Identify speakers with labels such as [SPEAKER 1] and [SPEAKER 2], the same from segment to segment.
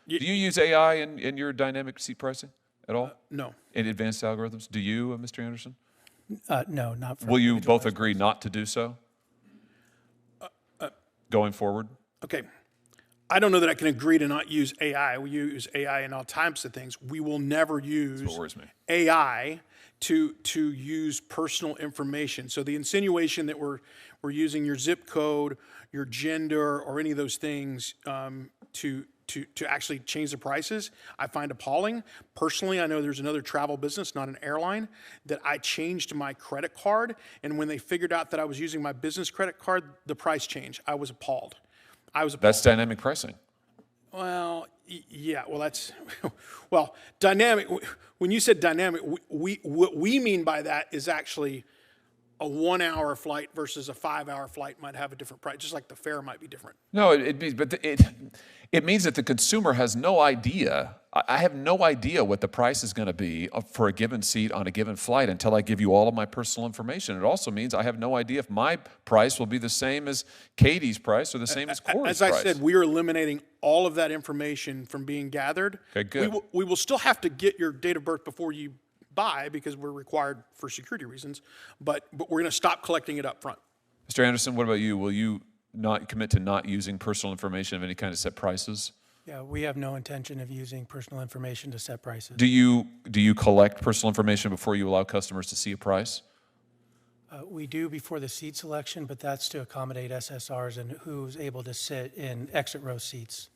[SPEAKER 1] Do you use AI in your dynamic seat pricing at all?
[SPEAKER 2] No.
[SPEAKER 1] In advanced algorithms? Do you, Mr. Anderson?
[SPEAKER 3] No, not for
[SPEAKER 1] Will you both
[SPEAKER 3] individualized
[SPEAKER 1] agree not to do so going forward?
[SPEAKER 2] Okay. I don't know that I can agree to not use AI. We use AI in all types of things. We will never use
[SPEAKER 1] That's what worries me.
[SPEAKER 2] AI to use personal information. So the insinuation that we're using your zip code, your gender, or any of those things to actually change the prices, I find appalling. Personally, I know there's another travel business, not an airline, that I changed my credit card, and when they figured out that I was using my business credit card, the price changed. I was appalled.
[SPEAKER 1] That's dynamic pricing.
[SPEAKER 2] Well, yeah. Well, that's dynamic. When you said dynamic, what we mean by that is actually a 1 hour flight versus a 5 hour flight might have a different price, just like the fare might be different.
[SPEAKER 1] No, it means that the consumer has no idea. I have no idea what the price is going to be for a given seat on a given flight until I give you all of my personal information. It also means I have no idea if my price will be the same as Katie's price or the same as Corey's price.
[SPEAKER 2] As I said, we are eliminating all of that information from being gathered.
[SPEAKER 1] Okay, good.
[SPEAKER 2] We will still have to get your date of birth before you buy because we're required for security reasons, but we're going to stop collecting it up front.
[SPEAKER 1] Mr. Anderson, what about you? Will you not commit to not using personal information of any kind to set prices?
[SPEAKER 3] Yeah, we have no intention of using personal information to set prices.
[SPEAKER 1] Do you collect personal information before you allow customers to see a price?
[SPEAKER 3] We do before the seat selection, but that's to accommodate SSRs and who's able to sit in exit row seats.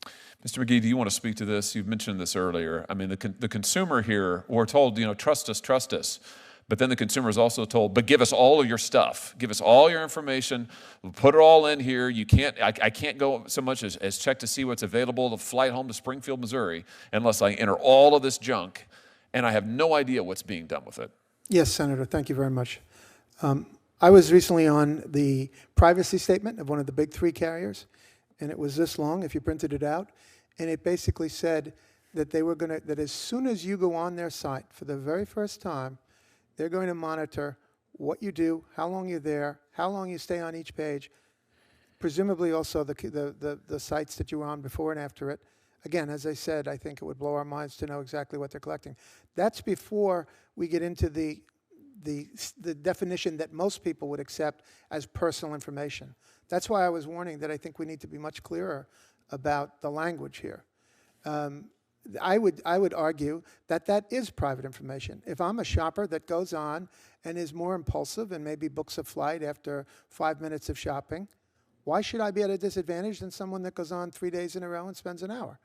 [SPEAKER 1] Mr. McGee, do you want to speak to this? You've mentioned this earlier. I mean, the consumer here, we're told, trust us. But then the consumer is also told, but give us all of your stuff. Give us all your information. We'll put it all in here. I can't go so much as check to see what's available, the flight home to Springfield, Missouri, unless I enter all of this junk, and I have no idea what's being done with it.
[SPEAKER 4] Yes, Senator, thank you very much. I was recently on the privacy statement of one of the big three carriers, and it was this long if you printed it out, and it basically said that that as soon as you go on their site for the very first time, they're going to monitor what you do, how long you're there, how long you stay on each page, presumably also the sites that you were on before and after it. Again, as I said, I think it would blow our minds to know exactly what they're collecting. That's before we get into the definition that most people would accept as personal information. That's why I was warning that I think we need to be much clearer about the language here. I would argue that is private information. If I'm a shopper that goes on and is more impulsive and maybe books a flight after 5 minutes of shopping, why should I be at a disadvantage than someone that goes on 3 days in a row and spends an hour?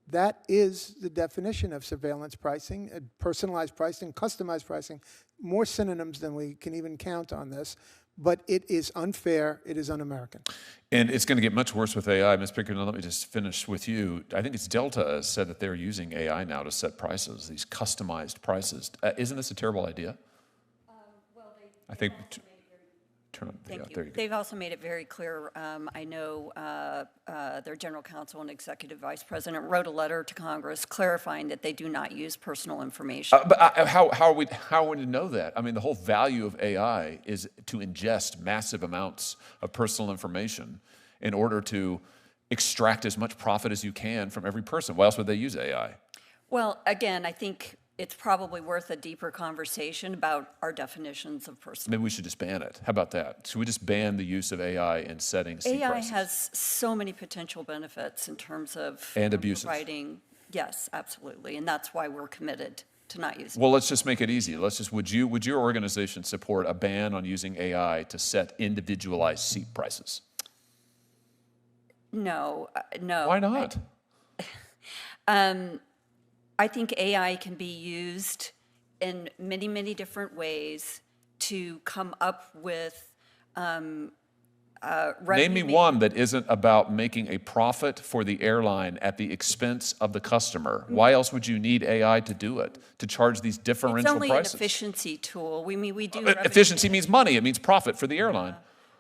[SPEAKER 4] That is the definition of surveillance pricing, personalized pricing, customized pricing, more synonyms than we can even count on this. But it is unfair. It is un-American.
[SPEAKER 1] And it's going to get much worse with AI. Ms. Pickering, let me just finish with you. I think it's Delta has said that they're using AI now to set prices, these customized prices. Isn't this a terrible idea? I think... Turn on,
[SPEAKER 5] Thank you.
[SPEAKER 1] There you go.
[SPEAKER 5] They've also made it very clear. I know their general counsel and executive vice president wrote a letter to Congress clarifying that they do not use personal information.
[SPEAKER 1] But how are we to know that? I mean, the whole value of AI is to ingest massive amounts of personal information in order to extract as much profit as you can from every person. Why else would they use AI?
[SPEAKER 5] Well, again, I think it's probably worth a deeper conversation about our definitions of personal.
[SPEAKER 1] Maybe we should just ban it. How about that? Should we just ban the use of AI in setting seat prices?
[SPEAKER 5] AI has so many potential benefits in terms of
[SPEAKER 1] and abuses.
[SPEAKER 5] Providing. Yes, absolutely, and that's why we're committed to not using.
[SPEAKER 1] Well, let's just make it easy. Would your organization support a ban on using AI to set individualized seat prices?
[SPEAKER 5] No, no.
[SPEAKER 1] Why not?
[SPEAKER 5] I think AI can be used in many, many different ways to come up with
[SPEAKER 1] Name me one that isn't about making a profit for the airline at the expense of the customer. Why else would you need AI to do it, to charge these differential prices?
[SPEAKER 5] It's only an efficiency tool. We do
[SPEAKER 1] efficiency means money. It means profit for the airline.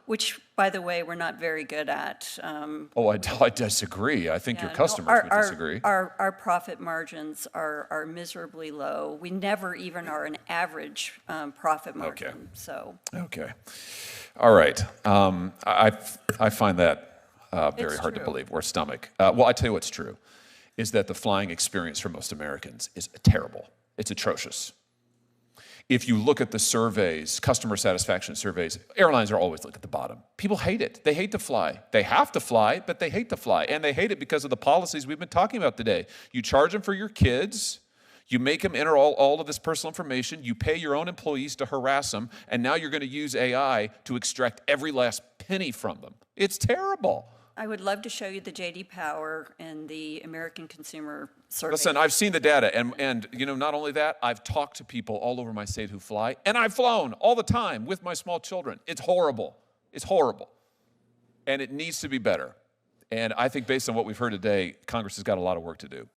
[SPEAKER 5] Which, by the way, we're not very good at.
[SPEAKER 1] I disagree. I think your customers would disagree.
[SPEAKER 5] Our profit margins are miserably low. We never even are an average profit margin.
[SPEAKER 1] Okay.
[SPEAKER 5] So.
[SPEAKER 1] Okay. All right. I find that very hard to believe, or stomach. Well, I tell you what's true. is that the flying experience for most Americans is terrible. It's atrocious. If you look at the surveys, customer satisfaction surveys, airlines are always at the bottom. People hate it. They hate to fly. They have to fly, but they hate to fly. And they hate it because of the policies we've been talking about today. You charge them for your kids. You make them enter all of this personal information. You pay your own employees to harass them. And now you're going to use AI to extract every last penny from them. It's terrible.
[SPEAKER 5] I would love to show you the J.D. Power and the American Consumer Survey.
[SPEAKER 1] Listen, I've seen the data, and not only that, I've talked to people all over my state who fly, and I've flown all the time with my small children. It's horrible. It's horrible. And it needs to be better. And I think based on what we've heard today, Congress has got a lot of work to do.